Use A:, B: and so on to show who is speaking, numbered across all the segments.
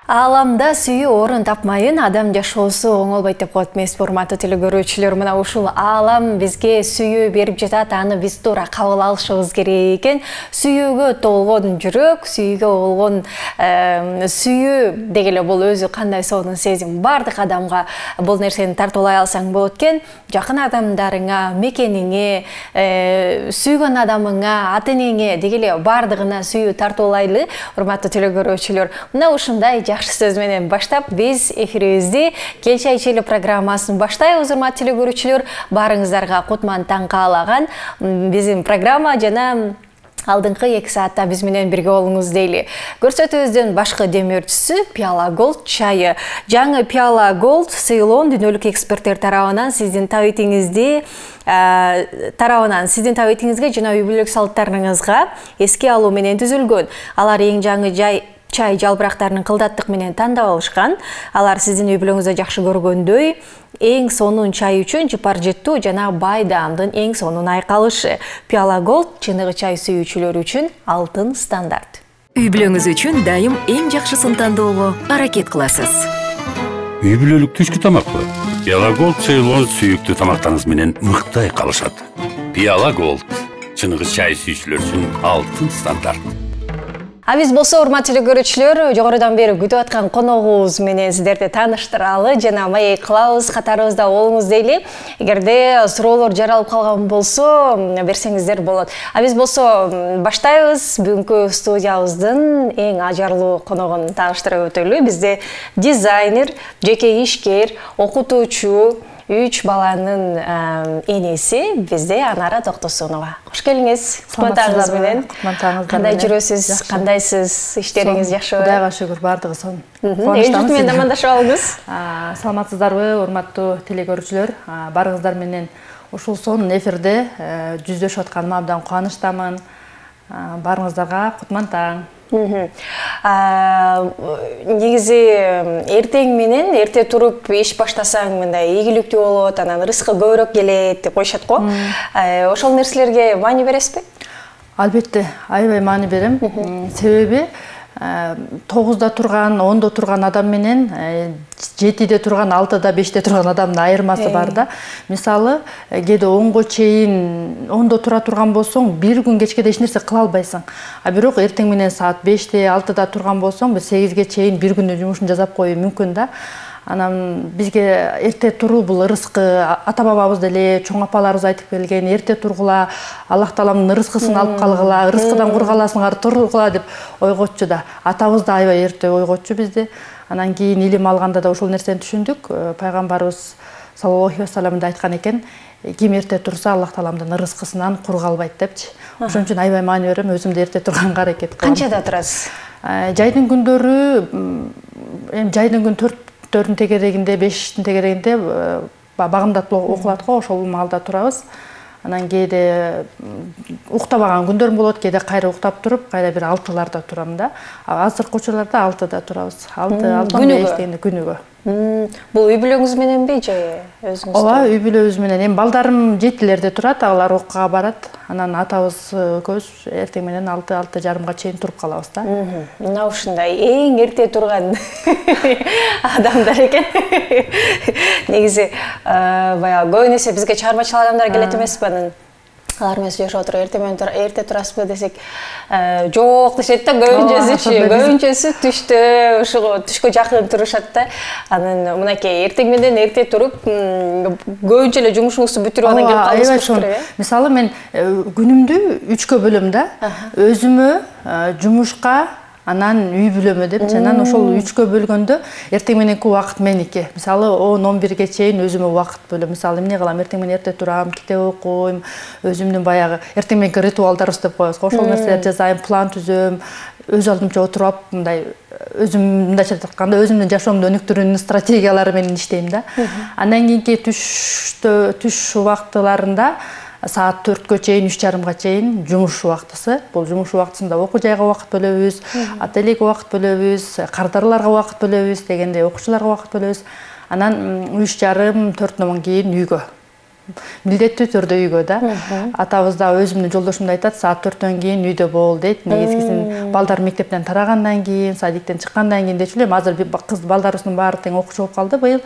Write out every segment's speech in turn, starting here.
A: Аламда сүйүү орын тапмайын, адам жашоосу оңолбойт деп коет эмес, урматтуу телекөрүүчүлөр. Мына ушул аалам бизге сүйүү берип жатат, аны биз туура кабыл алышыбыз керек экен. Сүйүүгө толгон жүрөк, сүйүүгө болгон сүйүү дегеле бул өзү кандай сонун сезим. Бардык адамга бул нерсени тартуулай алсаң болот экен. Жакын адамдарыңа, мекениңе, сүйгөн адамыңа, ата энеңе дегеле бардыгына сүйүү тартуулайлы, урматтуу телекөрүүчүлөр. Мына ушундай жакшы сөз менен баштап биз эфирибизди Кел чай ичели программасын баштайбыз, урматтуу телекөрүүчүлөр. Баарыңыздарга кутман таң каалаган биздин программа жана алдыңкы 2 саатта биз менен бирге болуңуз дейли. Көрсөтүүбүздүн башкы демөөрчүсү Пиала Голд чайы. Жаңы Пиала Голд Ceylon дүйнөлүк эксперттер тарабынан сиздин табитиңизге жана үй бүлөлүк салттарыңызга эске алуу менен түзүлгөн. Алар эң жаңы чай жалбырактарынын кылдаттык менен тандап алышкан. Алар сиздин үй бүлөңүздө жакшы көргөндөй эң сонун чай үчүн жыпар жыттуу жана бай даамдын эң сонун айкалышы. Пиала Голд чыныгы чай сүйүүчүлөр үчүн алтын стандарт.
B: Үй бүлөңүз үчүн дайым эң жакшысын тандоого аракет кыласыз.
C: Үй бүлөлүк түшкү тамакпы? Пиала Голд Ceylon сүйүктүү тамактарыңыз менен мыкты айкалышат. Пиала Голд чыныгы чай сүйүүчүлөр үчүн алтын стандарт.
A: Биз болсо, урматтуу телекөрүүчүлөр, жогорудан бери күтүп аткан коногубуз менен сиздерди тааныштыралы жана маек кылабыз, катарыбызда болуңуз дейли. Эгерде суроолор жаралып калган болсо, берсеңиздер болот. Биз болсо баштайбыз. Бүгүнкү студиябыздын эң ажарлуу коногун тааныштырып өтөлү. Бизде дизайнер, жеке ишкер, окутуучу, 3 баланын энеси бизде Анара Токтосунова. Кош келиңиз. Кутмандагыңыз менен. Кандай жүрөсүз, кандайсыз, иштериңиз жакшыбы?
D: Кудайга шүгүр, бардыгы сонун.
A: Эл журт менен амандашып алыңыз.
D: Саламатсыздарбы, урматтуу телекөрүүчүлөр? Барыңыздар менен ушул сонун эфирде жүздөшүп атканыма абдан кубанычтамын. Барыңыздарга кутман таң.
A: Негизи эртең менен эрте туруп иш баштасаң мындай ийгиликтүү болот, анан рызкы көбүрөөк келет деп коюшат го. Ошол нерселерге маани бересизби?
D: Албетте, аябай маани берем. Себеби 9-да турган, 10-да турган адам менен 7-де турган, 6-да, 5-де турган адамдын айырмасы бар да. Мисалы, кээде 10-го чейин 10-да тура турган болсоң, бир күн кечкеде эч нерсе кыла албайсың. Бирок эртең менен саат 5-те, 6-да турган болсоң, 8-ге чейин бир күндүн жумушун жасап коюу мүмкүн да. Анан бизге эрте туруу бул рызкы, ата-бабабыз деле, чоң апаларыбыз айтып келген, эрте тургула, Аллах Тааланын рызкысын алып калгыла, рызкыдан кургаласыңар, тургула деп ойготчу да. Атабыз да аябай эрте ойготчу бизди. Анан кийин илим алганда да ушул нерсени түшүндүк. Пайгамбарыбыз саллаллаху алейхи ва саллям айткан экен, ким эрте турса, Аллах Тааланын рызкысынан кургалбайт депчи. Ошон үчүн аябай маани берем, өзүм да эрте турганга аракет кылам.
A: Канчада турасыз?
D: Жайдын күндөрү, жайдын күн 4-тün тегерегинде, 5-тün тегерегинде багымдат окулат го, ошол маалда турабыз. Анан кээде уктабаган күндөрүм болот, кээде кайра уктап туруп, кайра бир 6-ларда турам да. Азыркы учурларда 6-да турабыз. 6-5 дегенде күнүгө.
A: Бул үй бүлөңүз мененби же өзүңүз?
D: Ооба, үй бүлөбүз менен. Эми балдарым 7-лерде турат, алар окууга барат. Анан атабыз көз эртең менен 6-6:30га чейин туруп калабыз да.
A: Мына ушундай эң эрте турган адамдар экен. Негизи баягы көбүнесе бизге чарбачыл адамдар келет эмеспи? Анан алар менен сүйлөшүп отуруп, эрте турасызбы десек, жок дешет да, көбүнчөсү түшкө жакын турушат да. Анан мынакей эртең менен эрте туруп, көбүнчө эле жумушуңузду бүтүрүп анан келип каласыз керек.
D: Мисалы мен күнүмдү 3кө бөлөм да. Өзүмө, жумушка, анан үй бүлөмө деп, анан ошол 3кө бөлгөндө эртең мененки убакыт меники. Мисалы 10-11ге чейин өзүмө убакыт бөлөм. Мисалы эмне кылам? Эртең менен эрте турам, китеп окуйм, өзүмдүн баягы эртең мененки ритуалдарыбыз деп коебуз. Ошол нерселерди жасайм, план түзөм, өз алдымча отуруп, мындай өзүм мындайча айтканда өзүмдүн жашоомду өнүктүрүүнүн стратегиялары менен иштейм да. Андан кийинки түш убактыларында саат 4-кө чейин, 3:30га чейин жумуш убактысы. Бул жумуш убактысында окуу жайга убакыт бөлөбүз, ательеге убакыт бөлөбүз, кардарларга убакыт бөлөбүз дегенде окуучуларга убакыт бөлөбүз. Анан 3:30-4 кийин үйгө. милдеттүү түрдө үйгө да. Атабыз да өзүмдүн жолдошум да айтат, саат 4-төн кийин үйдө бол дейт. Негизгисин балдар мектептен тарагандан кийин, садиктен чыккандан кийин дечү элем. Азыр кыз балдарыбыздын баары тең окуучу болуп калды быйыл.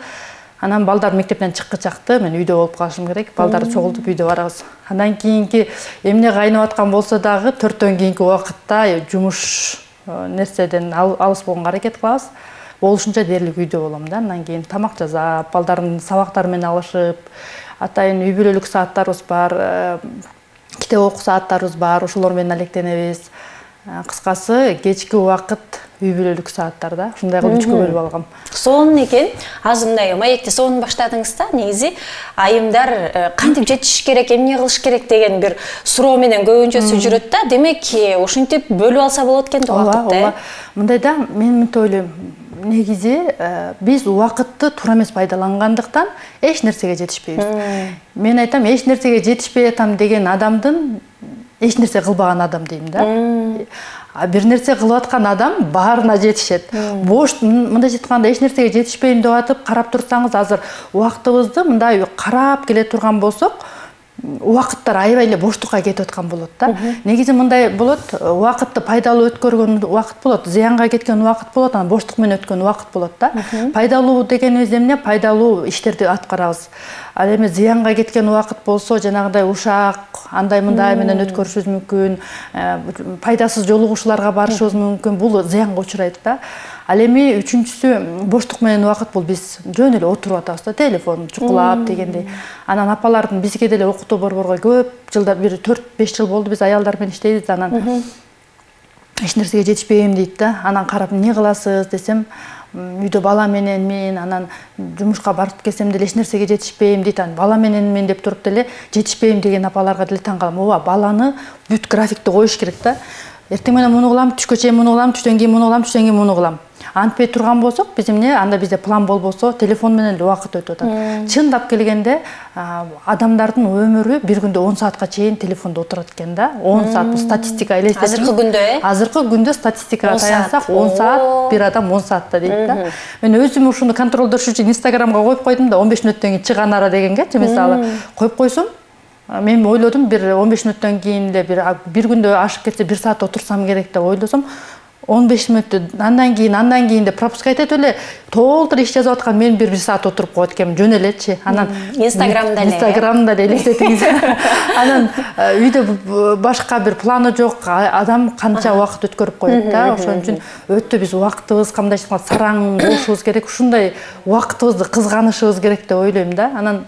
D: Анан балдар мектептен чыккычакты, мен үйдө болуп калышым керек. Балдар чогултуп үйдө барабыз. Андан кийинки эмне кайнап аткан болсо дагы 4-төн кийинки убакытта жумуш нерседен алыс болгонго аракет кылабыз. Болушунча дээрлик үйдө болом да. Андан кийин тамак жасап, балдардын сабактары менен алышып, атайын үй бүлөлүк сааттарыбыз бар, китеп окуу сааттарыбыз бар, ошолор менен алектенебиз. Кыскасы, кечки убакыт үй бүлөлүк сааттарда ушундай кылып 3-кө бөлүп алгам.
A: Сонун экен. Азыр мындай маекти сонун баштадыңыз да. Негизи айымдар кантип жетиш керек, эмне кылыш керек деген бир суроо менен көбүнчөсү жүрөт да. Демек, ушинтип бөлүп алса болот экен да убакытты.
D: Ооба. Мындай да, мен мынтип ойлойм. Негизи биз убакытты туура эмес пайдалангандыктан эч нерсеге жетишпейбиз. Мен айтам, эч нерсеге жетишпей атам деген адамдын эч нерсе кылбаган адам дейм да. Бир нерсе кылып аткан адам баарына жетишет. Бош мындай жетканда эч нерсеге жетишпейм деп атып карап турсаңыз, азыр убактыбызды мындай карап келе турган болсок, убакыттар аябай эле боштукка кетип аткан болот да. Негизи мындай болот, убакытты пайдалуу өткөргөн убакыт болот, зыянга кеткен убакыт болот, анан боштук менен өткөн убакыт болот да. Пайдалуу дегенибиз эмне? Пайдалуу иштерди аткарабыз. Ал эми зыянга кеткен убакыт болсо, жанагындай ушак, андай мындай менен өткөрүшүбүз мүмкүн, пайдасыз жолугушууларга барышыбыз мүмкүн. Бул зыянга учурайт да. Ал эми үчүнчүсү боштук менен убакыт, бул биз жөн эле отуруп атабыз да, телефон чукулап дегендей. Анан апалардын бизге деле окутуу борборго көп жылдар, бир 4-5 жыл болду биз аялдар менен иштейбиз. Анан эч нерсеге жетишпейм дейт да. Анан карап, эмне кыласыз десем, үйдө бала менен мен, анан жумушка барып келсем деле эч нерсеге жетишпейм дейт. Анан бала менен мен деп туруп деле жетишпейм деген апаларга деле таң калам. Ооба, баланы бүт графикти коюш керек да. Эртең менен муну кылам, түшкө чейин муну кылам, түштөн кийин муну кылам, түштөн кийин муну кылам. Антпей турган болсок, биз эмне, анда бизде план болбосо, телефон менен эле убакыт өтүп атат. Чындап келгенде, адамдардын өмүрү бир күндө 10 саатка чейин телефондо отурат экен да. 10 саат статистика элестетип.
A: Азыркы күндө,
D: Азыркы күндө статистикага таянсак, 10 саат, бир адам 10 саатта дейт да. Мен өзүм ушуну контролдош үчүн Инстаграмга коюп койдум да, 15 мүнөттөн кийин чыган ара дегенге, мисалы, коюп койсом, мен ойлодум, бир 15 мүнөттөн кийин эле бир күндө ашып кетсе 1 саат отурсам керек деп ойлосом, 15 мүнөттө андан кийин деп пропускать этип эле толтур иш жазып аткан мен 1 саат отуруп коет экенмин, жөн элечи. Анан Инстаграмда эле элестетиңиз. Анан үйдө башка бир планы жок адам канча убакыт өткөрүп коет да. Ошон үчүн өтө биз убактыбыз камдайчылыкка сараң болушубуз керек, ушундай убактыбызды кызганышыбыз керек деп ойлойм да. Анан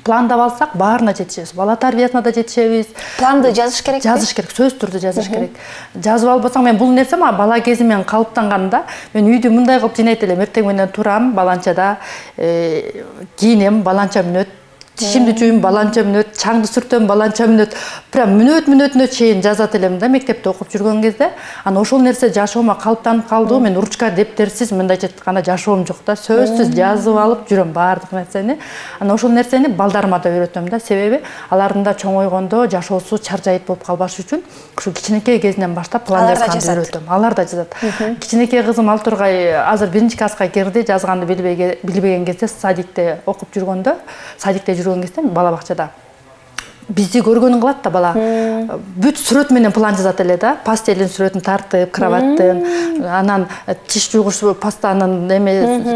D: пландап алсак, баарына жетишебиз. Бала тарбиясына да жетишебиз.
A: Планды жазыш керек.
D: Жазыш керек, сөз түрдө жазыш керек. Жазып албасаң, мен бул нерсе бала кезимден калыптанган да. Мен үйдү мындай кылып жинайт элем, эртең менен турам, баланчада, кийинем, баланча мүнөт, тишимди жуйм, баланча мүнөт, чаңды сүртөм, баланча мүнөт. Прям мүнөтүнө чейин жазат элем да, мектепте окуп жүргөн кезде. Анан ошол нерсе жашоомо калыптанып калды. Мен ручка, дептерсиз мындайча айтканда жашоом жок да. Сөзсүз жазып алып жүрөм баардык нерсени. Анан ошол нерсени балдарыма да үйрөтөм да. Себеби алардын да чоңойгондо жашоосу чаржайып болуп калбаш үчүн ушу кичинекей кезинен баштап план жазганды үйрөтөм. Алар да жазат. Кичинекей кызым Алтургай азыр 1-класска кирди, жазганды билбеген кезде садикте окуп жүргөндө, садикте жүргөн кезде бала бакчада бизди көргөнүн кылат да бала. Бүт сүрөт менен план жазат эле да. Пастелдин сүрөтүн тартып, кроваттын, анан тиш жугуш пастанын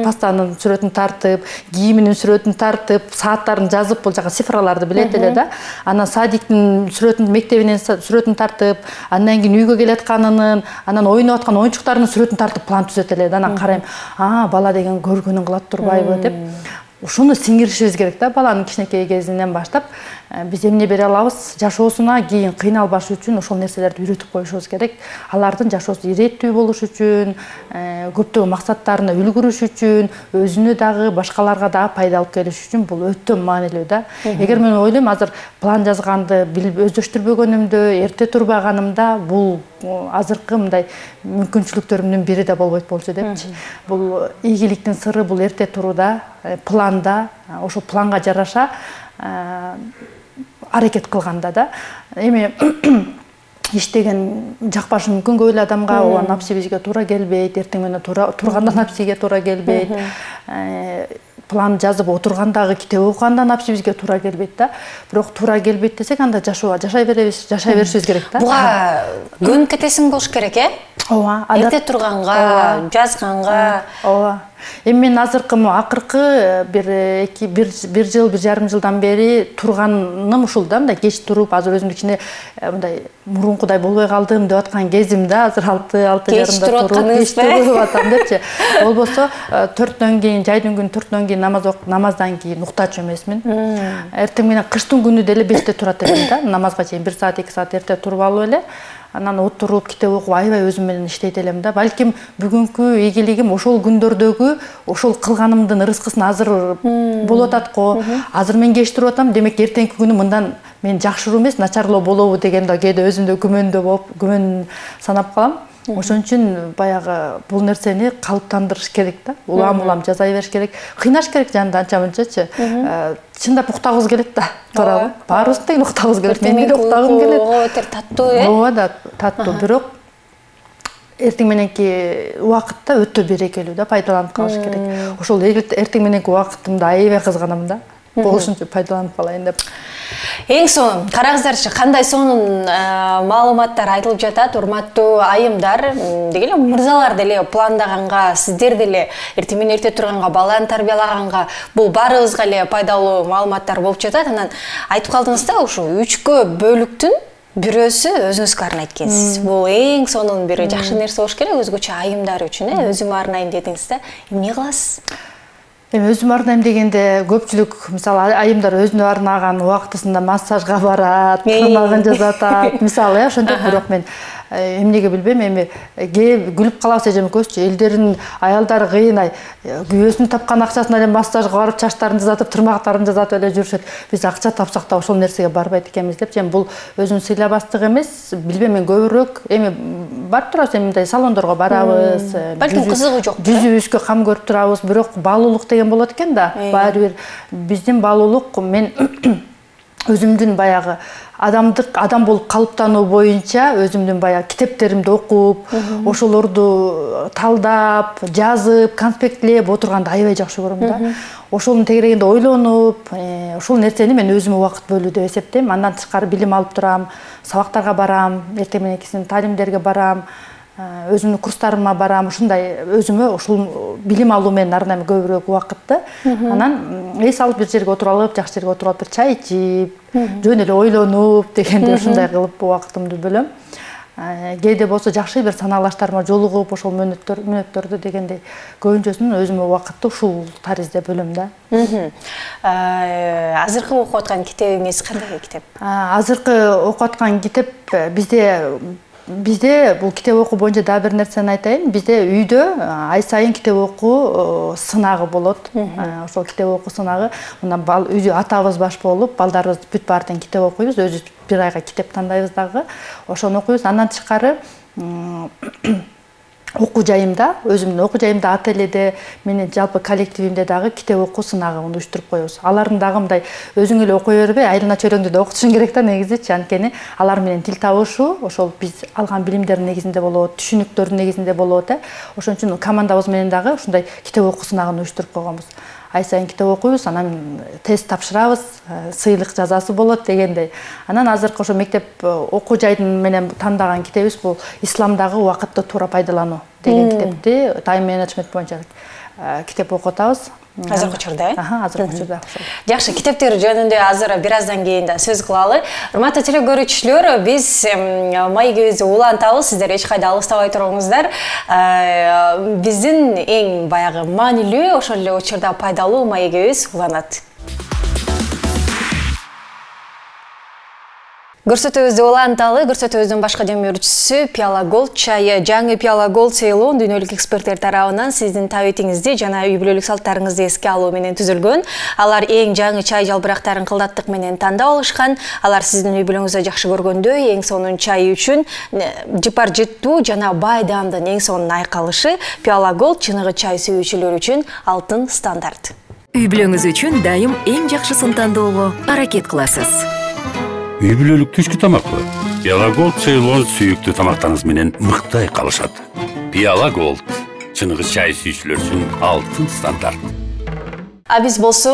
D: пастанын сүрөтүн тартып, кийиминин сүрөтүн тартып, сааттарын жазып, бул жака цифраларды билет эле да. Анан садиктин сүрөтүн, мектебинин сүрөтүн тартып, андан кийин үйгө келатканынын, анан ойноп аткан оюнчуктарынын сүрөтүн тартып план түзөт эле да. Анан карайм, бала деген көргөнүн кылат турбайбы деп. Ушуну сиңиришибиз керек да, баланын кичинекей кезинен баштап. Биз эмне бере алабыз, жашоосуна кийин кыйналбаш үчүн ошол нерселерди үйрөтүп коюшубуз керек. Алардын жашоосу иреттүү болуш үчүн, көптөгөн максаттарына үлгүрүш үчүн, өзүнө дагы, башкаларга да пайда алып келиш үчүн бул өтө маанилүү да. Эгер мен ойлойм, азыр план жазганды өздөштүрбөгөнүмдө, эрте турбаганымда, бул азыркы мындай мүмкүнчүлүктөрүмдүн бири да болбойт болчу депчи. Бул ийгиликтин сыры бул эрте турууда, планда, ошол планга жараша аракет кылганда да. Эми иштеген жакпашы мүмкүн көп эле адамга, ооба напсибизге туура келбейт, эртең менен турганда напсиге туура келбейт. план жазып отургандагы китеп окугандан апчы бизге туура келбейт да. Бирок туура келбейт десек, анда жашай беришибиз керек да.
A: Буга көнүп кетесиң болуш керек,
D: Ооба.
A: Эрте турганга, жазганга.
D: Ооба. Эми мен акыркы бир жыл, 1,5 жылдан бери турганым ушул да, мындай кеч туруп, азыр өзүмдүн ичине мындай мурункудай болбой калдым деп аткан кезим да, азыр 6:30 туруп, кеч туруп атам депчи. Болбосо 4дөн кийин, жайдын күнү 4дөн кийин намаздан кийин уктачу эмесмин. Эртең менен кыштын күнү деле 5те турат элем да, намазга чейин 1 саат, 2 саат эрте туруп алып эле. Анан отуруп китеп окуп аябай өзүм менен иштейт элем да. Балким бүгүнкү ийгилигим ошол күндөрдөгү ошол кылганымдын ырыскысын азыр болуп атат го. Азыр мен кеч туруп атам, демек эртеңки күнү мындан мен жакшыруу эмес, начарлоо болобу деген да кээде өзүмдө күмөн санап калам. Ошон үчүн баягы бул нерсени калыптандырыш керек да. Улам жаза бериш керек. Кыйнаш керек жанды анча-мынчачы. Чындап уктагыбыз келет да. Туурабы? Баарыбыз тең уктагыбыз келет. Мен деле уктагым келет.
A: Өтө таттуу,
D: Ооба да, таттуу. Бирок эртең мененки убакытта өтө берекелүү да, пайдаланып калыш керек. Ошол эртең мененки убакытымды аябай кызганам да. Болушунча пайдаланып калайын деп.
A: Эң сонун, караңыздарчы, кандай сонун маалыматтар айтылып жатат, урматтуу айымдар, дегеле мырзалар деле пландаганга, сиздер деле эртең менен эрте турганга, баланы тарбиялаганга, бул баарыбызга эле пайдалуу маалыматтар болуп жатат. Анан айтып калдыңыз да, ушу 3кө бөлүктүн бирөөсү өзүңүзгө арнайт экенсиз. Бул эң сонун бир жакшы нерсе болуш керек өзгөчө айымдар үчүн, өзүмө арнайын дедиңиз да. Эмне кыласыз?
D: Эми өзүм арнайм дегенде көпчүлүк мисалы айымдар өзүнө арнаган убактысында массажга барат, тырнагын жасатат, мисалы ошентип. Бирок мен эмнеге билбейм, эми күлүп калабыз эжемкөзчү, элдердин аялдары кыйын, күйөөсүн тапкан акчасына эле массажга барып, чачтарын жасатып, тырмактарын жасатып эле жүрүшөт. Биз акча тапсак да ошол нерсеге барбайт экенбиз деп, бул өзүн сыйлабастык эмес, билбейм, мен көбүрөөк эми барып турабыз, эми мындай салондорго барабыз.
A: Балким кызыгы жок.
D: Жүзүбүзгө кам көрүп турабыз, бирок баалуулук деген болот экен да. Баары бир биздин баалуулук, мен өзүмдүн баягы адам болуп калыптануу боюнча өзүмдүн баягы китептеримди окуп, ошолорду талдап, жазып, конспектлеп отурганды аябай жакшы көрөм да. Ошонун тегерегинде ойлонуп, ошол нерсени мен өзүмө убакыт бөлүү деп эсептейм. Андан тышкары билим алып турам, сабактарга барам, эртең мененкисин талимдерге барам, өзүмдүн курстарыма барам, ушундай өзүмө ушул билим алуу менен арнайм көбүрөөк убакытты. Анан эс алып бир жерге отуруп алып, жакшы жерге отуруп алып, бир чай ичип, жөн эле ойлонуп дегенде ушундай кылып убакытымды бөлөм. Кээде болсо жакшы бир санаалаштарыма жолугуп, ошол мүнөттөрдү дегендей көбүнчөсүн өзүмө убакытты ушул таризде бөлөм да.
A: Азыркы окуп аткан китебиңиз кандай китеп?
D: Азыркы окуп аткан китеп Бизде бул китеп окуу боюнча дагы бир нерсени айтайын. Бизде үйдө ай сайын китеп окуу сынагы болот. Ошол китеп окуу сынагы мындан үйдө атабыз баш болуп, балдарыбыз бүт баары тең китеп окуйбуз. Өзүбүз бир айга китеп тандайбыз дагы. Ошону окуйбуз. Андан тышкары окуу жайымда, өзүмдүн окуу жайымда, ательеде, менин жалпы коллективимде дагы китеп окуу сынагын уюштуруп коебуз. Алардын дагы мындай өзүң эле окуй бербей, айылына чөйрөңдү да окутушуң керек да негизичи. Анткени алар менен тил табышуу, ошол биз алган билимдердин негизинде болот, түшүнүктөрдүн негизинде болот. Ошон үчүн командабыз менен дагы ушундай китеп окуу сынагын уюштуруп койгонбуз. Ай сайын китеп окуйбуз, анан тест тапшырабыз, сыйлык жазасы болот дегендей. Анан азыркы ошо мектеп окуу жайдын менен тандаган китебибиз бул исламдагы убакытты туура пайдалануу деген китепти, тайм менеджмент боюнча китеп окуп атабыз.
A: Азыркы учурда,
D: азыркы учурда.
A: Жакшы, китептер жөнүндө азыр бир аздан кийин да сөз кылалы. Урматтуу телекөрүүчүлөр, биз маегибизди улантабыз, сиздер эч кайда алыстабай туруңуздар. Биздин эң баягы маанилүү, ошол эле учурда пайдалуу маегибиз уланат. Көрсөтүүбүздү уланталы, көрсөтүүбүздүн башкы демөөрчүсү Пиала Голд чайы. Жаңы Пиала Голд сейлоон дүйнөлүк эксперттер тарабынан сиздин табитиңизди жана үй бүлөлүк салттарыңызды эске алуу менен түзүлгөн. Алар эң жаңы чай жалбырактарын кылдаттык менен тандап алышкан. Алар сиздин үй бүлөңүздө жакшы көргөндөй эң сонун чай үчүн жыпар жыттуу жана бай даамдын эң сонун айкалышы. Пиала Голд чыныгы чай сүйүүчүлөр үчүн алтын стандарт.
B: Үй бүлөңүз үчүн дайым эң жакшысын тандоого аракет кыласыз.
C: Үй бүлөлүк түшкү тамакы. Пиала Голд сейлоон сүйүктүү тамактарыңыз менен мыкты айкалышат. Пиала Голд чыныгы чай сүйүүчүлөр үчүн алтын стандарт.
A: Биз болсо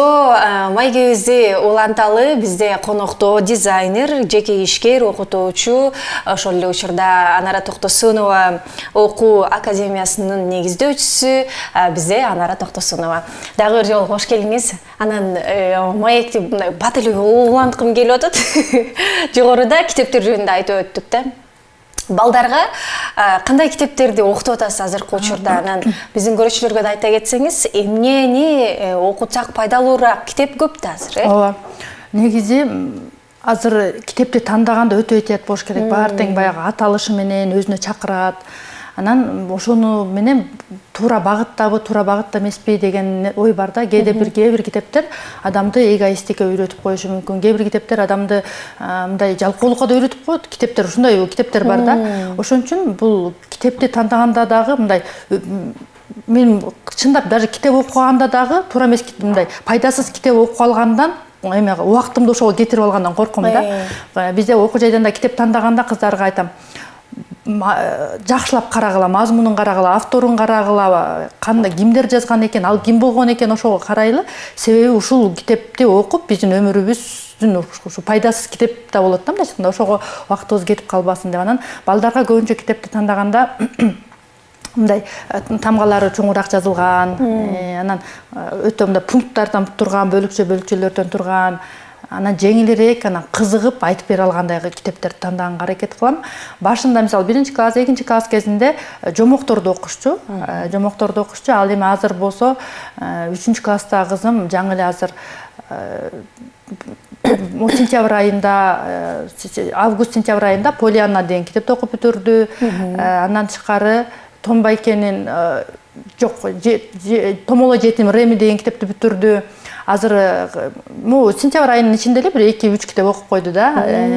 A: майгебизди уланталы, бизде конокто дизайнер, жеке ишкер, окутуучу, ошол эле учурда Анара Токтосунова окуу академиясынын негиздөөчүсү бизде Анара Токтосунова. Дагы бир жолу кош келиңиз. Анан маекти бат эле уланткым келип атат. Жогоруда китептер жөнүндө айтып өттүк да. Балдарга кандай китептерди окутуп атасыз азыркы учурда? Анан биздин көрүүчүлөргө да айта кетсеңиз, эмнени окутсак пайдалуураак? Китеп көп да азыр,
D: Ооба. Негизи азыр китепти тандаганда өтө этият болуш керек. Баары тең баягы аталышы менен өзүнө чакырат. Анан ошону менен туура багыттабы, туура багытта эмеспи деген ой бар да. Кээ бир китептер адамды эгоисттикке үйрөтүп коюшу мүмкүн. Кээ бир китептер адамды мындай жалкоолукка да үйрөтүп коет. Китептер ушундай китептер бар да. Ошон үчүн бул китепти тандаганда дагы мындай мен чындап даже китеп окуганда дагы туура эмес мындай пайдасыз китеп окуп алгандан эме убактымды ошого кетирип алгандан корком да. Бизде окуу жайдан да китеп тандаганда кыздарга айтам. Жакшылап карагыла, мазмунун карагыла, авторун карагыла, кандай кимдер жазган экен, ал ким болгон экен ошого карайлы. Себеби ушул китепти окуп биздин өмүрүбүздүн ушу пайдасыз китеп да болот да, мындайча ошого убактыбыз кетип калбасын деп. Анан балдарга көбүнчө китепти тандаганда мындай тамгалары чоңураак жазылган, анан өтө мындай пункттардан турган, бөлүкчөлөрдөн турган, анан жеңилирээк, анан кызыгып айтып бере алгандай китептерди тандаганга аракет кылам. Башында мисалы 1-класс, 2-класс кезинде жомокторду окушчу. Ал эми азыр болсо 3-класстагы кызым жаңы эле азыр сентябрь айында, август-сентябрь айында Полианна деген китепти окуп бүтүрдү. Андан тышкары Том Байкенин Томоло жетим Реми деген китепти бүтүрдү. Азыр сентябрь айынын ичинде эле бир 2-3 китеп окуп койду да.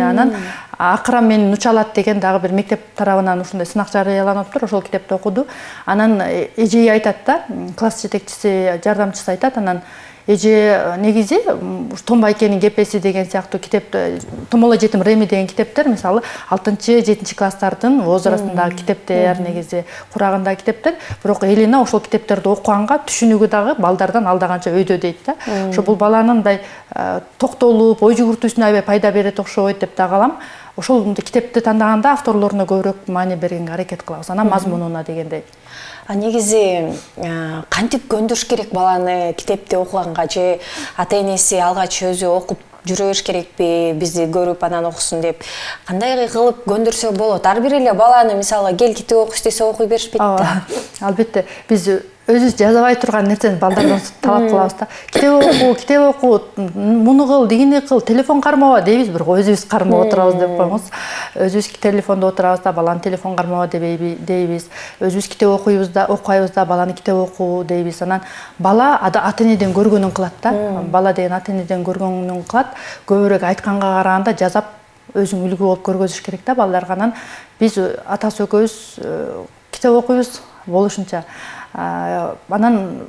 D: Анан Акырам менин учалат деген дагы бир мектеп тарабынан ушундай сынак жарыяланыптыр, ошол китепти окуду. Анан эжеи айтат да, класс жетекчиси, жардамчысы айтат, анан эже негизи Том Байкенин кепеси деген сыяктуу китепти, Томоло жетим Реми деген китептер мисалы 6-7 класстардын возрастындагы китептер, негизи курагындагы китептер, бирок Элина ошол китептерди окуганга түшүнүгү дагы балдардан алдаганча өйдө дейт да. Ошо бул баланын мындай токтолуп, ой жүгүртүүсүнө аябай пайда берет окшойт деп да калам. Ошол китепти тандаганда авторлоруна көбүрөөк маани бергенге аракет кылабыз, анан мазмунуна дегендей.
A: Негизи кантип көндүрүш керек баланы китепти окуганга, же ата-энеси алгач өзү окуп жүрө бериш керекпи, бизди көрүп анан окусун деп кандай кылып көндүрсө болот? Ар бир эле баланы мисалы кел китеп окуш десе окуй беришпейт да.
D: Албетте биз өзүбүз жазабай турган нерсени балдардан талап кылабыз да. Китеп оку, муну кыл, дегени кыл, телефон кармаба дейбиз, бирок өзүбүз кармап отурабыз деп коебуз. Өзүбүз телефондо отурабыз да, баланы телефон кармаба дейбиз. Өзүбүз китеп окуйбуз да, окуйбуз да, баланы китеп оку дейбиз. Анан бала ата-энеден көргөнүн кылат да. Бала деген ата-энеден көргөнүн кылат. Көбүрөөк айтканга караганда жасап өзүң үлгү болуп көргөзүш керек да балдарга. Анан биз атасы экөөбүз китеп окуйбуз болушунча. Анан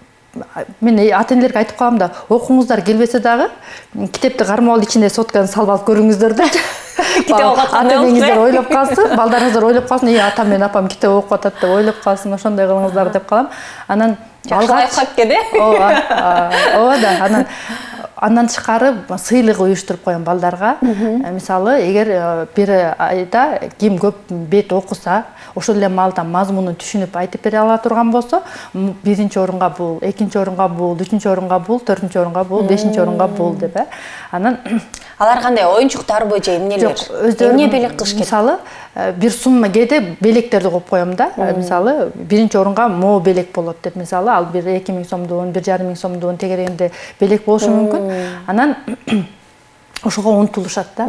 D: мен ата-энелерге айтып калам да, окуңуздар келбесе дагы китепти кармап ичине сотканы салып алып көрүңүздөр да. Китеп окуп атканда ата-энеңиздер ойлоп калсын, балдарыңыздар ойлоп калсын, атам менен апам китеп окуп атат деп ойлоп калсын, ошондой кылыңыздар деп калам. Анан
A: алгач кеде.
D: Ооба да, андан тышкары сыйлык уюштуруп коем балдарга. Мисалы, эгер бир айда ким көп бет окуса, ошол эле маалда мазмунун түшүнүп айтып бере ала турган болсо, 1-чи орунга бул, 2-чи орунга бул, 3-чү орунга бул, 4-чү орунга бул, 5-чи орунга бул деп. Анан
A: алар кандай оюнчуктарбы же эмнелер? Эмне белек кылыш керек?
D: Мисалы, бир сумма кээде белектерди коюп коем да. Мисалы, 1-чи орунга мо белек болот деп, мисалы, ал бир 2000 сомдуун, 1500 сомдуун тегерегинде белек болушу мүмкүн. Анан ошого умтулушат да,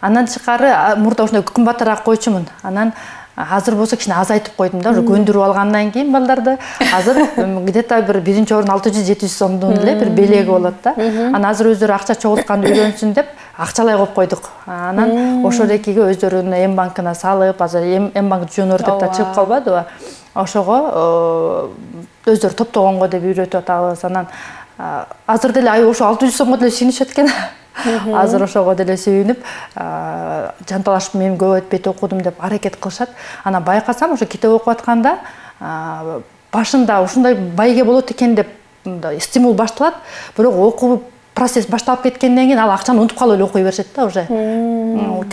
D: Андан тышкары мурда ошондой кымбатыраак койчумун. Анан азыр болсо кичине азайтып койдум да, уже көндүрүп алгандан кийин балдарды. Азыр где-то бир 1-чи орун 600-700 сомдун эле бир белеги болот да. Анан азыр өздөрү акча чогултканды үйрөнсүн деп акчалай коюп койдук. Анан ошол экиге өздөрүнүн М-банкына салып, азыр М-банк жөнөр деп да чыгып калбадыбы? Ошого өздөрү топтогонго деп үйрөтүп атабыз. Анан азыр деле ошо 600 сомго деле сүйүнүшөт экен. Азыр ошого деле сүйүнүп, жанталашып мен көп өтпөй окудум деп аракет кылышат. Анан байкасам ошо китеп окуп атканда башында ушундай байге болот экен деп стимул башталат, бирок окуу процесс башталып кеткенден кийин ал акчаны унутуп калып эле окуй беришет да уже.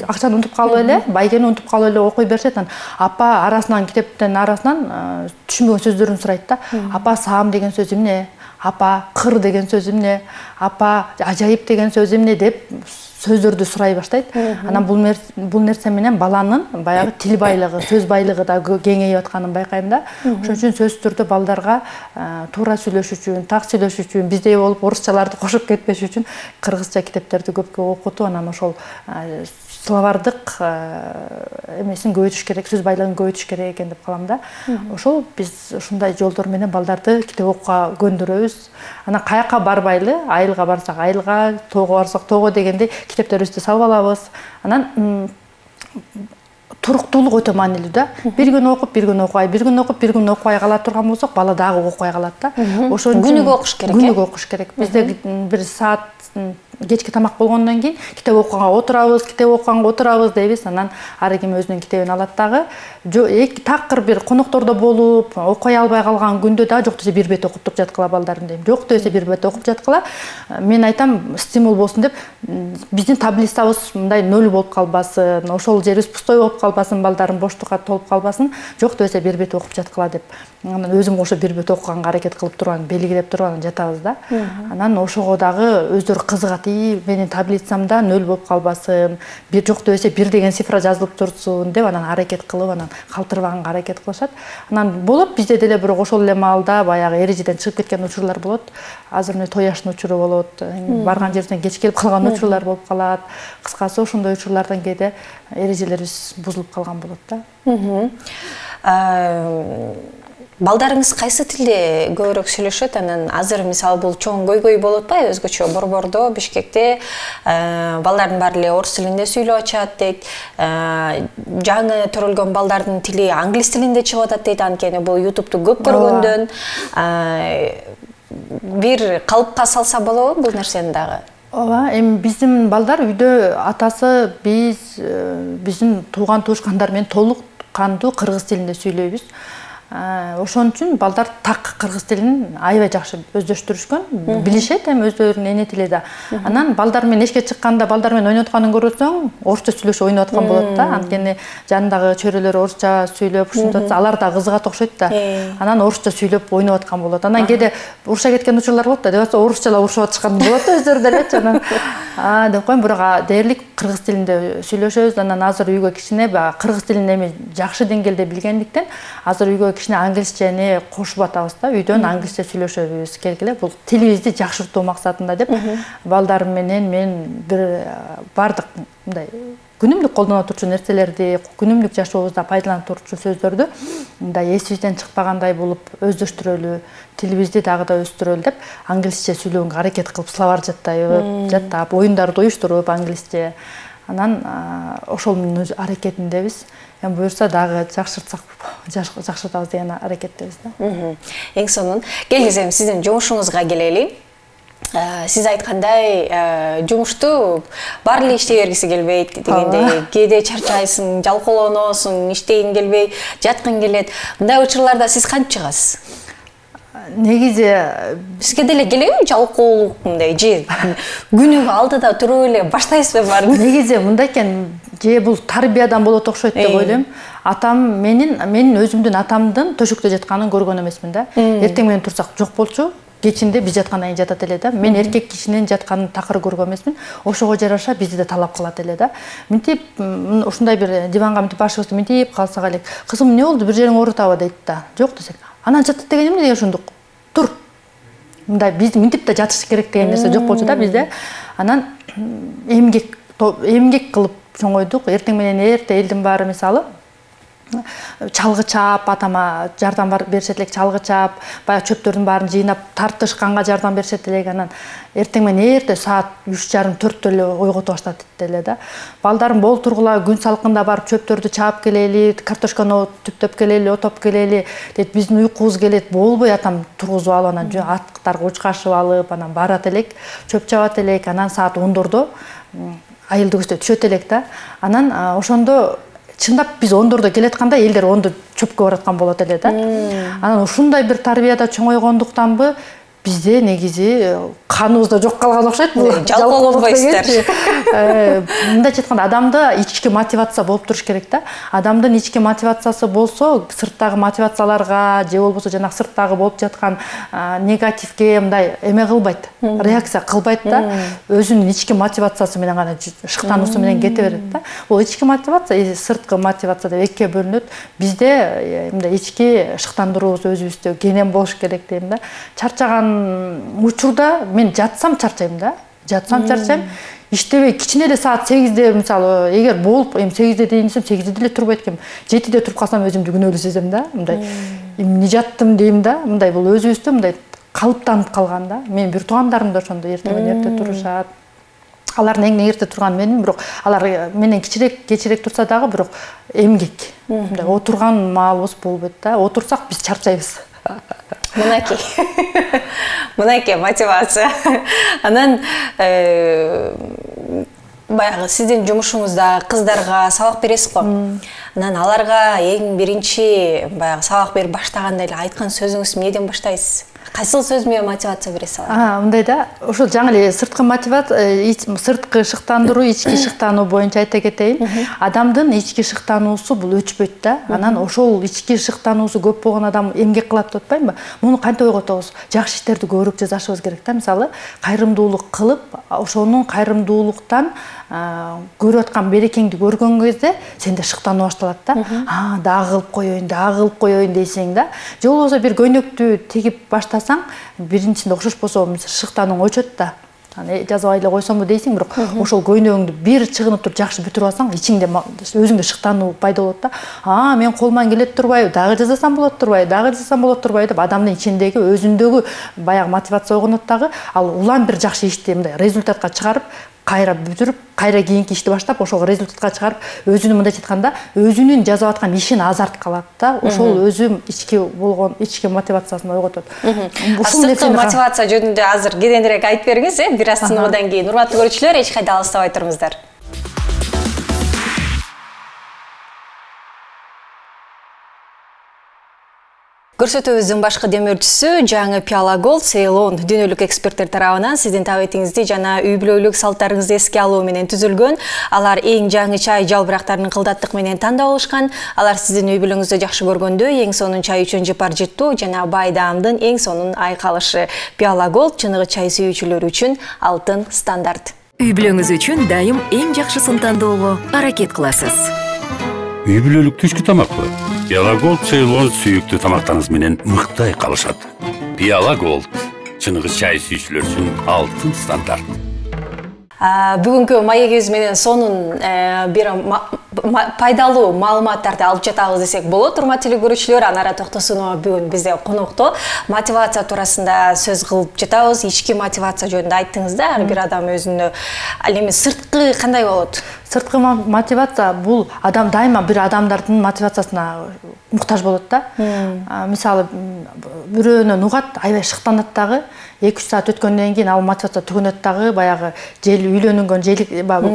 D: Акчаны унутуп калып эле, байгени унутуп калып эле окуй беришет. Апа арасынан китептен арасынан түшүнбөгөн сөздөрүн сурайт да. Апа саам деген сөз эмне? Апа кыр деген сөз эмне? Апа ажайып деген сөз эмне деп сөздөрдү сурай баштайт. Анан бул нерсе менен баланын баягы тил байлыгы, сөз байлыгы да кеңейип атканын байкайм да. Ошон үчүн сөзсүз түрдө балдарга туура сүйлөшүү үчүн, так сүйлөшүү үчүн, биздей болуп орусчаларды кошуп кетпеш үчүн кыргызча китептерди көпкө окутуп, анан ошол словардык эмесин көбөйтүш керек, сөз байлыгын көбөйтүш керек экен деп калам да. Ошол биз ушундай жолдор менен балдарды китеп окууга көндүрөбүз. Анан каяка барбайлы, айылга барсак айылга, тоого барсак тоого дегендей китептерибизди салып алабыз. Анан туруктуулук өтө маанилүү да. Бир күн окуп, бир күн окубай, бир күн окуп, бир күн окубай кала турган болсок, бала дагы окубай калат да.
A: Ошон үчүн күнүгө окуш керек.
D: Күнүгө окуш керек. Бизде бир саат кечки тамак болгондон кийин китеп окуганга отурабыз дейбиз. Анан ар ким өзүнүн китебин алат дагы. Такыр бир коноктордо болуп, окуй албай калган күндө да жок десе бир бет окуп жаткыла балдарын дейм. Жок десе бир бет окуп жаткыла. Мен айтам, стимул болсун деп, биздин таблицабыз мындай 0 болуп калбасын, ошол жерибиз пустой болуп калбасын, балдарын боштукка толуп калбасын, жок десе бир бет окуп жаткыла деп. Анан өзүм ошо бир бет окуганга аракет кылып турган, белгилеп турган жатабыз да. Анан ошого дагы өздөрү кызыгат, менин таблицамда 0 болуп калбасын, бир жок десе бир деген цифра жазылып турсун деп анан аракет кылып, анан калтырбаганга аракет кылышат. Анан болот бизде деле, бирок ошол эле маалда баягы эрежеден чыгып кеткен учурлар болот. Азыр мына тояштын учуру болот, барган жерден кеч келип калган учурлар болуп калат. Кыскасы ошондой учурлардан кээде эрежелерибиз бузулуп калган болот да.
A: Балдарыңыз кайсы тилде көбүрөөк сүйлөшөт? Анан азыр мисалы бул чоң көйгөй болуп атпайбы? Өзгөчө Борбордо, Бишкекте балдардын баары эле орус тилинде сүйлөп атышат дейт. Жаңы төрөлгөн балдардын тили англис тилинде чыгып атат дейт. Анткени бул YouTube'ду көп көргөндөн бир калыпка салса болобу бул нерсени дагы?
D: Ооба, эми биздин балдар үйдө атасы биздин тууган туушкандар менен толук кандуу кыргыз тилинде сүйлөйбүз. Ошон үчүн балдар так кыргыз тилин аябай жакшы өздөштүрүшкөн, билишет эми өздөрүнүн эне тили да. Анан балдар менен эшикке чыкканда балдар менен ойноп атканын көрсөң, орусча сүйлөшүп ойноп аткан болот да. Анткени жанындагы чөрөлөр орусча сүйлөп, ушинтип атса, алар да кызыгат окшойт да. Анан орусча сүйлөп ойноп аткан болот. Анан кээде уруша кеткен учурлар болот да, деп атса орусчалап урушуп атышкан болот да өздөрү делечи. Анан деп коем, бирок дээрлик кыргыз тилинде сүйлөшөбүз. Анан азыр үйгө кичине кыргыз тилин эми жакшы деңгээлде билгендиктен азыр үйгө кичине англисчени кошуп атабыз да. Үйдөн англисче сүйлөшөбүз келгиле. Бул тилибизди жакшыртуу максатында деп балдарым менен мен бир бардык мындай күнүмдүк колдоно турчу нерселерди, күнүмдүк жашообузда пайдаланып турчу сөздөрдү мындай эсибизден чыкпагандай болуп өздөштүрөлү, тилибизди дагы да өстүрөлү деп англисче сүйлөгөнгө аракет кылып, словарь жаттап, оюндарды уюштуруп англисче. Анан ошол аракетиндебиз. Эми буюрса дагы жакшыртабыз деген аракеттебиз да.
A: Эң сонун. Келиңиз эми сиздин жумушуңузга келели. Сиз айткандай, жумушту баары эле иштей бергиси келбейт дегендей, кээде чарчайсың, жалкоолоносуң, иштегиң келбей, жаткың келет. Мындай учурларда сиз кантип чыгасыз?
D: Негизи
A: бизге деле келеби жалкоолук мындай же күнүгө алдыда туруп эле баштайсызбы баарын?
D: Негизи мындай экен, же бул тарбиядан болот окшойт деп ойлойм. Атам менин өзүмдүн атамдын төшөктө жатканын көргөн эмесмин да. Эртең менен турсак жок болчу, кечинде биз жаткандан кийин жатат эле да. Мен эркек кишинин жатканын такыр көргөн эмесмин. Ошого жараша бизди да талап кылат эле да. Минтип ушундай бир диванга минтип башыбызды минтип калсак элек, кызым эмне болду, бир жериң оорутабы дейт да. Жок десек, анан жатат деген эмне деген ошондук? Тур. Мындай биз минтип да жатыш керек деген нерсе жок болчу да бизде. Анан эмгек кылып чоңойдук. Эртең менен эрте элдин баары мисалы чалгы чаап, атама жардам беришет элек, чалгы чаап, баягы чөптөрдүн баарын жыйнап тартышканга жардам беришет элек. Анан эртең менен эрте саат 3:30-4 эле ойготуп баштат эле да. Балдарым бол тургула, күн салкында барып чөптөрдү чаап келели, картошканы түптөп келели, отоп келели дейт. Биздин уйкубуз келет, болбой атам тургузуп алып, анан аттарга учкашып алып, анан барат элек, чөп чабат элек. Анан саат 10-дордо айылды көздөй түшөт элек да. Анан ошондо чындап биз 10-дордо келатканда элдер 10-ду чөпкө бараткан болот эле да. Анан ушундай бир тарбияда чоңойгондуктанбы бизде негизи каныбызда жок калган окшойт.
A: Жалкоо болбойсуздар.
D: Мындайча айтканда адамда ички мотивация болуп туруш керек да. Адамдын ички мотивациясы болсо, сырттагы мотивацияларга же болбосо жанагы сырттагы болуп жаткан негативге мындай эме кылбайт, реакция кылбайт да. Өзүнүн ички мотивациясы менен гана шыктануусу менен кете берет да. Бул ички мотивация, сырткы мотивация деп экиге бөлүнөт. Бизде мындай ички шыктандырууубуз өзүбүздө кенен болуш керек дейм да. Чарчаган учурда мен жатсам чарчайм да. Жатсам чарчайм. Иштебей кичине эле саат 8-де мисалы эгер болуп 8-де дейин десем 8-де деле турбайт экенмин. 7-де туруп калсам өзүмдү күнөөлүү сезем да. Мындай эмне жаттым дейм да. Мындай бул өзүбүздө мындай калыптанып калган да. Мен бир туугандарым да ошондой эрте турушат. Алардын эң эрте турган менин, бирок алар менен кечирээк турса дагы бирок эмгек. Мындай отурган маалыбыз болбойт да. Отурсак биз чарчайбыз.
A: Мынакей мотивация. Анан баягы сиздин жумушуңузда кыздарга сабак бересиз го. Анан аларга эң биринчи баягы сабак берип баштаганда эле айткан сөзүңүз эмнеден баштайсыз? Кайсыл сөз менен мотивация бересиз аларга?
D: Мындай да, ошол жаңы эле сырткы мотивация, сырткы шыктандыруу, ички шыктануу боюнча айта кетейин. Адамдын ички шыктануусу бул өчпөйт да. Анан ошол ички шыктануусу көп болгон адам эмгек кылат деп атпаймынбы? Муну кантип ойготобуз? Жакшы иштерди көбүрөөк жасашыбыз керек да. Мисалы, кайрымдуулук кылып, ошонун кайрымдуулуктан көрүп аткан берекеңди көргөн кезде сенде шыктануу башталат да. Дагы кылып коеюн дейсиң да. Же болбосо бир көйнөктү тигип баштасаң, биринчисинде окшош болсо шыктанууң өчөт да. Жазбай эле койсомбу дейсиң, бирок ошол көйнөгүңдү бир чыгынып туруп жакшы бүтүрүп алсаң, ичиңде өзүңдө шыктануу пайда болот да. Мен колуман келет турбайбы, дагы жасасам болот турбайбы деп адамдын ичиндеги өзүндөгү баягы мотивация ойгонот дагы. Ал улам бир жакшы ишти мындай результатка чыгарып, кайра бүтүрүп, кайра кийинки ишти баштап, ошол результатка чыгарып, өзүнүн мындайча айтканда, өзүнүн жасап аткан ишин азарт калат да. Ошол өзүм ички мотивациясын ойготот.
A: Сырткы мотивация жөнүндө азыр кененирээк айтып бериңиз, бир аз сыноодан кийин. Урматтуу көрүүчүлөр, эч кайда алыстабай туруңуздар. Көрсөтүүбүздүн башкы демөөрчүсү жаңы Пиала Голд Ceylon дүйнөлүк эксперттер тарабынан сиздин табетиңизди жана үй бүлөлүк салттарыңызды эске алуу менен түзүлгөн. Алар эң жаңы чай жалбырактарын кылдаттык менен тандап алышкан. Алар сиздин үй бүлөңүздү жакшы көргөндө эң сонун чай үчүн жыпар жыттуу жана бай даамдын эң сонун айкалышы. Пиала Голд чыныгы чай сүйүүчүлөр үчүн алтын стандарт.
B: Үй бүлөңүз үчүн дайым эң жакшысын тандоого аракет кыласыз.
C: Үй бүлөлүк түшкү тамакпы? Пиала Голд Ceylon сүйүктүү тамактарыңыз менен мыкты айкалышат. Пиала Голд чыныгы чай сүйүүчүлөр үчүн алтын стандарт.
A: Бүгүнкү маегибиз менен сонун бир пайдалуу маалыматтарды алып жатабыз десек болот. Урматтуу көрүүчүлөр, Анара Токтосунова бүгүн бизде конокто. Мотивация туурасында сөз кылып жатабыз. Ички мотивация жөнүндө айттыңыз да, ар бир адам өзүнө. Ал эми сырткы кандай болот?
D: Сырткы мотивация бул адам дайыма бир адамдардын мотивациясына муктаж болот да. Мисалы, бирөөнөн угат, аябай шыктанат дагы, 2-3 саат өткөндөн кийин ал мотивация түгөнөт дагы, баягы үйлөнгөн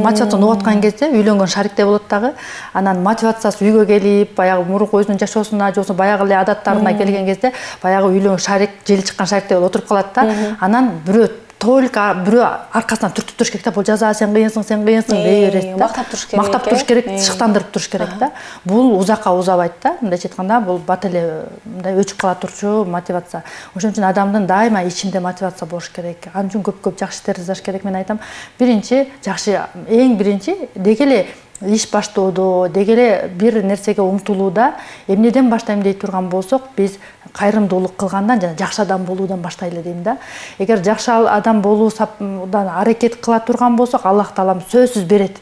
D: мотивацияны угаткан кезде үйлөнгөн шарикте болот дагы. Анан мотивациясы үйгө келип, баягы мурунку өзүнүн жашоосуна, жосо баягы эле адаттарына келген кезде, баягы үйлөнгөн шарик, жели чыккан шарикте отуруп калат да. Анан бирөө бирөө аркасынан түртүп туруш керек да. Бул жаза сен кыйынсың дей берет да. Мактап туруш керек, шыктандырып туруш керек да. Бул узакка узабайт да. Мындайча айтканда, бул бат эле мындай өчүп кала турчу мотивация. Ошон үчүн адамдын дайыма ичинде мотивация болуш керек. Ал үчүн көп жакшы иштер жасаш керек. Мен айтам, эң биринчи деги эле иш баштоодо, деги эле бир нерсеге умтулууда эмнеден баштайм дей турган болсок, биз кайрымдуулук кылгандан жана жакшы адам болуудан баштайлы дейм да. Эгер жакшы адам болуудан аракет кыла турган болсок, Аллах Таалам сөзсүз берет.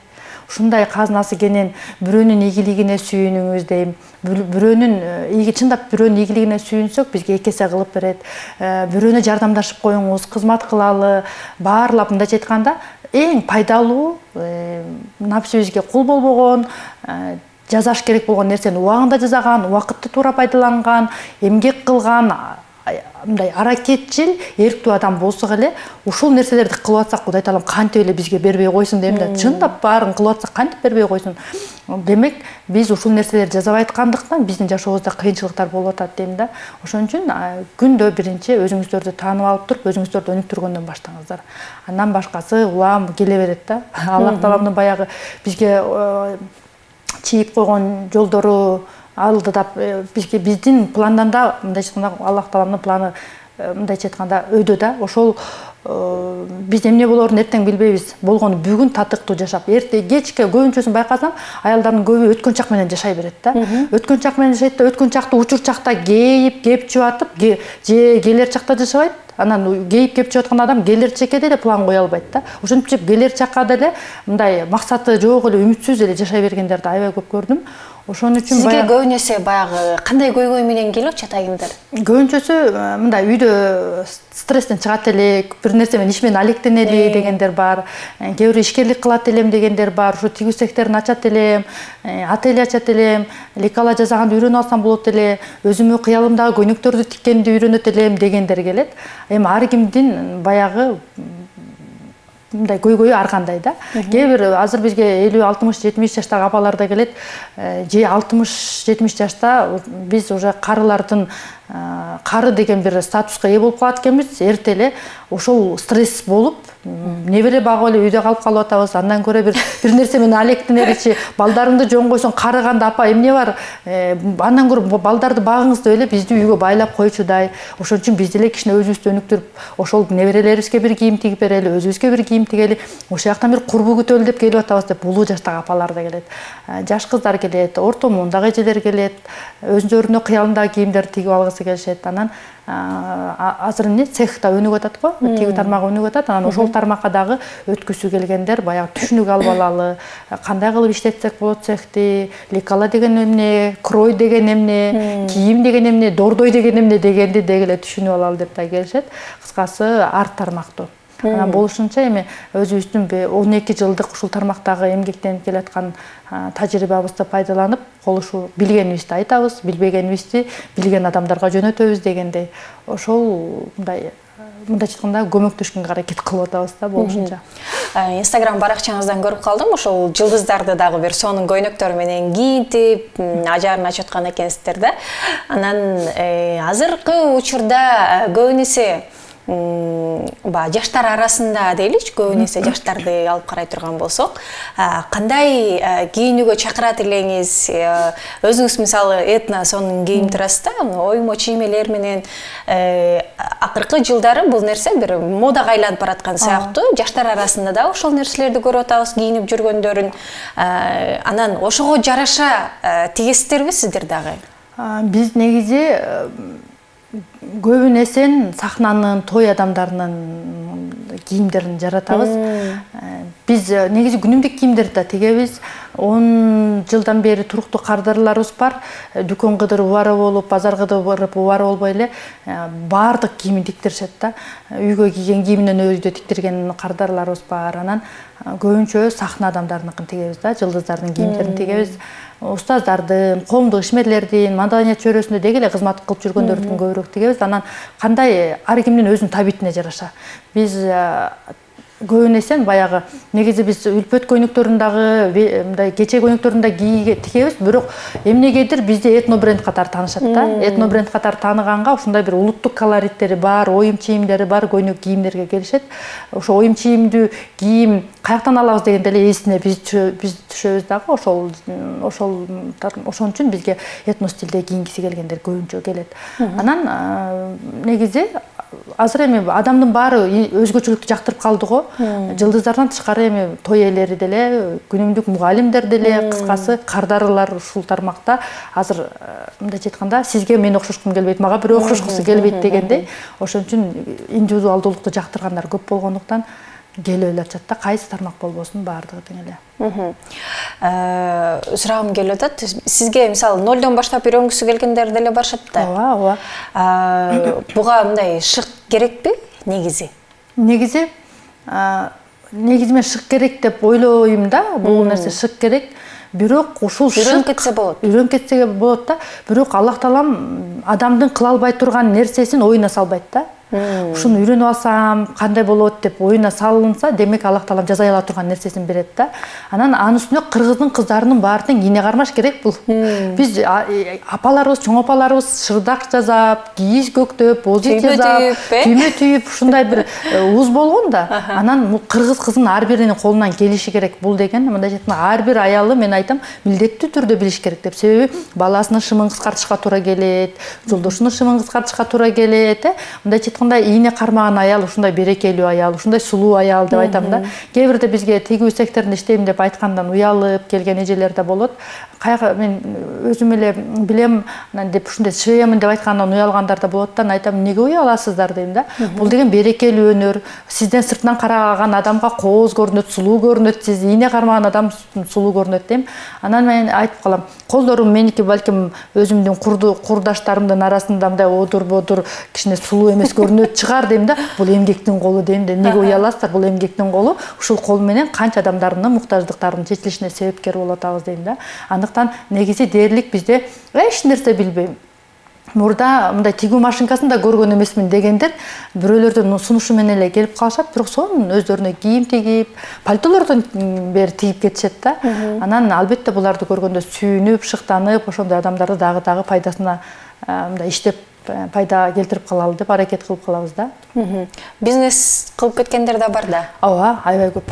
D: Ушундай казынасы кенен бирөөнүн ийгилигине сүйүнүңүз дейм. Чындап бирөөнүн ийгилигине сүйүнсөк, бизге 2 эсе кылып берет. Бирөөнө жардамдашып коюңуз, кызмат кылалы, баарлап мындайча айтканда, эң пайдалуу, напсыбызга кул болбогон, жасаш керек болгон нерсени убагында жасаган, убакытты туура пайдаланган, эмгек кылган, мындай аракетчил, эрктүү адам болсок эле ушул нерселерди кылып атсак, Кудай Таалам кантип эле бизге бербей койсун дейм да. Чындап баарын кылып атсак кантип бербей койсун. Демек, биз ушул нерселерди жасабай аткандыктан биздин жашообузда кыйынчылыктар болуп атат дейм да. Ошон үчүн күндө биринчи өзүңүздөрдү таанып алып туруп, өзүңүздөрдү өнүктүргөндөн баштаңыздар. Андан башкасы улам келе берет да. Аллах Тааланын баягы бизге чийип койгон жолдору алдыдап биздин пландан да мындайча айтканда Аллах Тааланын планы мындайча айтканда өйдө да. Ошол биз эмне болоорун эртең билбейбиз. Болгону бүгүн татыктуу жашап, эрте кечке көбүнчөсүн байкасам, аялдардын көбү өткөн чак менен жашай берет да. Өткөн чак менен жашайт да, өткөн чакты учур чакта кепчип атып, же келер чакта жашабайт. Анан кепчип аткан адам келер чакка деле план кое албайт да. Ошентип келер чакка деле мындай максаты жок эле, үмүтсүз эле жашай бергендерди аябай көп көрдүм. Ошон үчүн
A: сизге көбүнесе баягы кандай көйгөй менен келип атат айымдар?
D: Көбүнчөсү мындай үйдө стресстен чыгат эле, бир нерсе менен иш менен алектенели дегендер бар. Кээ бирөө ишкерлик кылат элем дегендер бар. Ушу тигүү цехтерин ачат элем, отель ачат элем, лекала жасаганды үйрөнүп алсам болот эле, өзүмө кыялымдагы көйнөктөрдү тиккенди үйрөнөт элем дегендер келет. Эми ар кимдин баягы мындай көйгөйү ар кандай да. Кээ бир азыр бизге 50, 60, 70 жаштагы апалар да келет. Же 60, 70 жашта биз уже карылардын кары деген бир статуска ээ болуп калат экенбиз. Эрте эле ошол стресс болуп, небере багып эле үйдө калып атабыз. Андан көрө бир нерсе менен алектенеличи, балдарыңды жөн койсоң карыганда апа эмне бар? Андан көрө балдарды багыңыз деп эле бизди үйгө байлап койчудай. Ошон үчүн биз деле кичине өзүбүздү өнүктүрүп, ошол неберелерибизге бир кийим тигип берели, өзүбүзгө бир кийим тигели, ошол жактан бир курбу күтөлү деп келип атабыз деп улуу жаштагы апалар да келет. Жаш кыздар келет, орто муундагы эжелер келет, өзүнүнө кыялымдагы кийимдерди тигип алгысы келишет. Анан азыр эмне цехта өнүгүп атат го, тигүү тармагы өнүгүп атат. Анан ошол тармакка дагы өткүсү келгендер баягы түшүнүк алып алалы, кандай кылып иштетсек болот цехти, лекала деген эмне, крой деген эмне, кийим деген эмне, дордой деген эмне дегенди дегеле түшүнүп алалы деп да келишет. Кыскасы ар тармактуу. Анан болушунча эми өзүбүздүн 12 жылдык ушул тармактагы эмгектенип келаткан тажрыйбабызды пайдаланып, колушу билгенибизди айтабыз, билбегенибизди билген адамдарга жөнөтөбүз дегендей. Ошол мындайча айтканда көмөктөшкөнгө аракет кылып атабыз да болушунча.
A: Instagram баракчаңыздан көрүп калдым, ошол жылдыздарды дагы бир сонун көйнөктөр менен кийинтип, ажарын ачып аткан экенсиздер да. Анан азыркы учурда көбүнесе жаштар арасында дейличи, көбүнесе жаштарды алып карай турган болсок, кандай кийинүүгө чакырат элеңиз? Өзүңүз мисалы этно сонун кийинип турасыз да, оймо чиймелер менен. Акыркы жылдары бул нерсе бир модага айланып бараткан сыяктуу. Жаштар арасында да ошол нерселерди көрүп атабыз, кийинип жүргөндөрүн. Анан ошого жараша тигесиздерби сиздер дагы?
D: Биз негизи көбүнесен сахнанын, той адамдарынын кийимдерин жаратабыз. Биз негизи күнүмдүк кийимдерди да тигебиз. 10 жылдан бери туруктуу кардарларыбыз бар. Дүкөн кыдыр убары болуп, базар кыдыр убары болбой эле баардык кийимин тиктеришет да. Үйгө кийген кийиминен өйдө тиктирген кардарларыбыз бар. Анан көбүнчө сахна адамдарыныкын тигебиз да, жылдыздардын кийимдерин тигебиз. Устаздардын, коомдук ишмерлердин, маданият чөйрөсүндө деги эле кызмат кылып жүргөндөрдүн көбүрөөк тигебиз. Анан кандай ар кимдин өзүнүн табитине жараша. Биз көбүнесен баягы негизи биз үлпөт көйнөктөрүн дагы, мындай кече көйнөктөрүн да тигебиз, бирок эмнегедир бизди этно бренд катары таанышат да. Этно бренд катары тааныганга ушундай бир улуттук колориттери бар, оюм чийимдери бар көйнөк кийимдерге келишет. Ошо оюм чийимдүү кийим каяктан алабыз дегенде эле эсине биз түшөбүз дагы. Ошон үчүн бизге этно стилде кийингиси келгендер көбүнчө келет. Анан негизи азыр эми адамдын баары өзгөчөлүктү жактырып калды го. Жылдыздардан тышкары эми той ээлери деле, күнүмдүк мугалимдер деле, кыскасы кардарылар ушул тармакта азыр мындайча айтканда сизге мен окшошкум келбейт, мага бирөө окшошкусу келбейт дегендей. Ошон үчүн индивидуалдуулукту жактыргандар көп болгондуктан келип эле атышат да, кайсы тармак болбосун баардыгы тең эле. Сурагым
A: келип атат. Сизге мисалы 0дон баштап үйрөнгүсү келгендер деле барышат да.
D: Ооба.
A: Буга мындай шык керекпи негизи?
D: Негизи мен шык керек деп ойлойм да. Бул нерсе шык керек. бирок ушул
A: үйрөнүп кетсе болот.
D: Үйрөнүп кетсе болот да, бирок Аллах таалам адамдын кыла албай турган нерсесин оюна салбайт да. Ушуну үйрөнүп алсам кандай болот деп оюна салынса, демек Аллах таалам жазай ала турган нерсесин берет да. Анан анын үстүнө кыргыздын кыздарынын баары тең ийне кармаш керек бул. Биз апаларыбыз, чоң апаларыбыз шырдак жасап, кийиз көктөп, бозит жасап, түймө түйүп, ушундай бир уз болгон да. Анан кыргыз кызынын ар биринин колунан келиши керек. Бул деген мындай айтканда ар бир аялы мен айтам милдеттүү түрдө билиш керек деп. Себеби баласынын шымын кыскартышка туура келет, жолдошунун шымын кыскартышка туура келет, мындай ийне кармаган аял ушундай берекелүү аял, ушундай сулуу аял деп айтам да. Кээ бирде бизге тигүү секторунда иштейм деп айткандан уялып келген эжелер да болот. Мен өзүм эле билем деп ушундай швеямын деп айткандан уялгандар да болот да. Айтам, эмнеге уяласыздар дейм да. Бул деген берекелүү өнөр. Сизден сыртынан караган адамга кооз көрүнөт, сулуу көрүнөт, сиз ийне кармаган адам сулуу көрүнөт дейм. Анан мен айтып калам, колдорум меники балким өзүмдүн курдаштарымдын арасында мындай одур-бодур кичине сулуу эмес көрүнөт чыгар дейм да. Бул эмгектин колу дейм да. Эмнеге уяласыздар? Бул эмгектин колу. Ушул кол менен канча адамдардын муктаждыктарынын чечилишине себепкер боло атабыз дейм да. Андыктан негизи дээрлик бизде эч нерсе билбейм. Мурда мындай тигүү машинкасын да көргөн эмесмин дегендер бирөөлөрдүн сунушу менен эле келип калышат, бирок сонун өздөрүнө кийим тигип, пальтолордон бери тигип кетишет да. Анан албетте буларды көргөндө сүйүнүп, шыктанып, ошондой адамдарды дагы пайдасына мындай иштеп пайда келтирип калалы деп аракет кылып калабыз да.
A: Бизнес кылып кеткендер да бар да.
D: Ооба, аябай көп.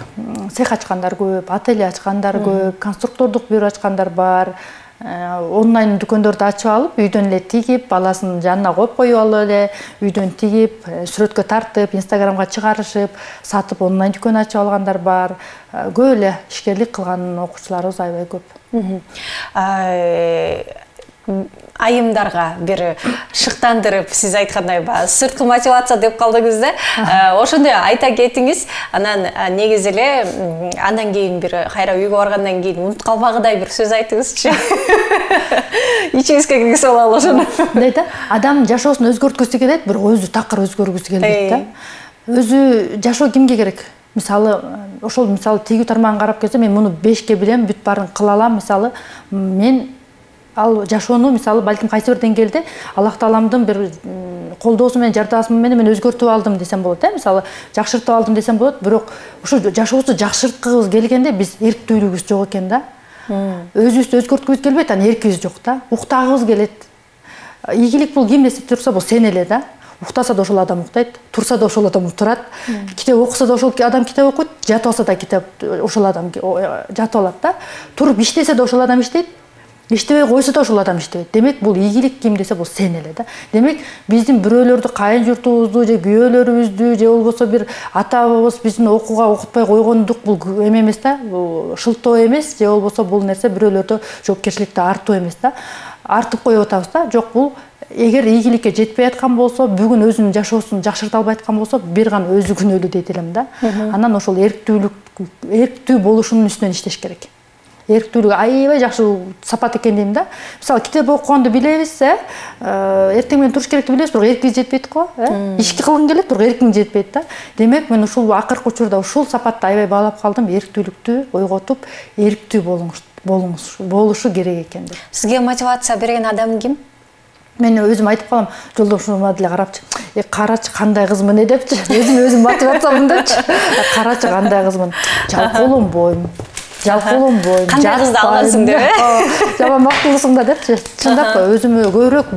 D: Цех ачкандар көп, ателье ачкандар көп, конструктордук бюро ачкандар бар. Онлайн дүкөндөрдү ачып алып, үйдөн эле тигип, баласынын жанына коюп алып эле, үйдөн тигип, сүрөткө тартып, Инстаграмга чыгарышып, сатып онлайн дүкөн ачып алгандар бар. Көп эле ишкерлик кылган окуучуларыбыз аябай көп.
A: Айымдарга бир шыктандырып, сиз айткандай сырткы мотивация деп калдыңыз да. Ошондой айта кетиңиз. Анан негизи эле андан кийин бир кайра үйгө баргандан кийин унутуп калбагыдай бир сөз айтыңызчы. Ичиңизге киргизе алалы ошону.
D: Мындай да, адам жашоосун өзгөрткүсү келет, бирок өзү такыр өзгөргүсү келбейт да. Өзү жашоо кимге керек? Мисалы, ошол тигүү тармагын карап келсем, мен муну 5ке билем, бүт баарын кыла алам. Мисалы, мен ал жашоону мисалы балким кайсы бир деңгээлде Аллах тааламдын бир колдоосу менен жардамы менен мен өзгөртүп алдым десем болот. Мисалы жакшыртып алдым десем болот, бирок ушу жашообузду жакшырткыбыз келгенде биз эрктүүлүгүбүз жок экен да. Өзүбүздү өзгөрткүбүз келбейт, анан эркибиз жок да. Уктагыбыз келет. Ийгилик бул ким десе турса, бул сен эле да. Уктаса да ошол адам уктайт, турса да ошол адам турат. Китеп окуса да ошол адам китеп окуйт, жатып алса да китеп ошол адам жатып алат да. Туруп иштесе да ошол адам иштейт. Иштебей койсо да ошол адам иштебейт. Демек бул ийгилик ким десе бул сен эле да. Демек биздин бирөөлөрдү, кайын журтубузду же күйөөлөрүбүздү же болбосо бир ата-бабабыз биздин окууга окутпай койгондук бул эме эмес да. Бул шылтоо эмес, же болбосо бул нерсе бирөөлөрдө жоопкерчиликти артуу эмес да. Артып коюп атабыз да. Жок, бул эгер ийгиликке жетпей аткан болсо, бүгүн өзүнүн жашоосун жакшырта албай аткан болсо, бир гана өзү күнөөлүү дейт элем да. Анан ошол эрктүү болушунун үстүнөн иштеш керек. Эрктүүлүк аябай жакшы сапат экен дейм да. Мисалы китеп окуганды билебиз, эртең менен туруш керекти билебиз, бирок эркибиз жетпейт го, ишке кылгың келет, бирок эркиң жетпейт да. Демек мен ушул акыркы учурда ушул сапатты аябай баалап калдым. Эрктүүлүктү ойготуп, эрктүү болушу керек экен деп.
A: Сизге мотивация берген адам ким?
D: Мен өзүм айтып калам, жолдошума деле карапчы. Карачы кандай кызмын депчи. Өзүм мотивациямын депчи. Карачы кандай кызмын. Жалкоолум бойм. Жалкоолум бойм.
A: Кандай кызды алгансың деп?
D: Жаман мактуулусуң да депчи. Чындап өзүмө көбүрөөк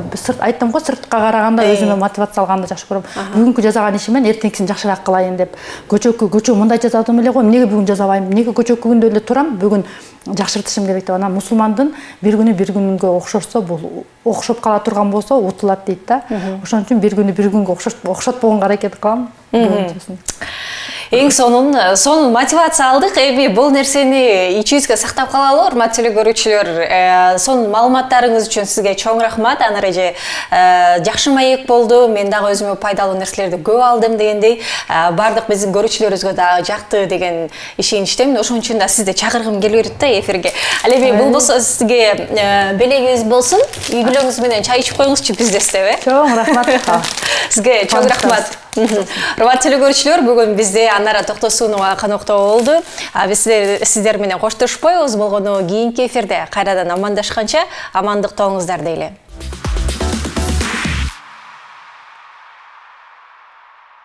D: айттым го, сыртка караганда өзүмө мотивация алганды жакшы көрөм. Бүгүнкү жасаган ишимен эртеңкисин жакшыраак кылайын деп. Көчө мындай жасадым эле го, эмнеге бүгүн жасабайм? Эмнеге көчөкү күндө эле турам? Бүгүн жакшыртышым керек деп. Анан мусулмандын бир күнгө окшошсо, бул окшоп кала турган болсо утулат дейт да. Ошон үчүн бир күнгө окшотпогонго аракет кылам.
A: Эң сонун мотивация алдык. Эми бул нерсени ичибизге сактап калалы, урматтуу көрүүчүлөр. Сонун маалыматтарыңыз үчүн сизге чоң рахмат. Аны эже жакшы маек болду. Мен дагы өзүмө пайдалуу нерселерди көп алдым дегендей. Бардык биздин көрүүчүлөрүбүзгө дагы жакты деген ишеничтемин. Ошон үчүн да сизди чакыргым келип берет да эфирге. Ал эми бул болсо сизге белегиңиз болсун. Үй бүлөңүз менен чай ичип коюңузчу биздестебе.
D: Чоң рахмат.
A: Сизге чоң рахмат. Урматтуу телекөрүүчүлөр, бүгүн бизде Анара Токтосунова конокто болду. Биз сиздер менен коштошпойбуз, болгону кийинки эфирде кайрадан амандашканча амандыктаңыздар дейли.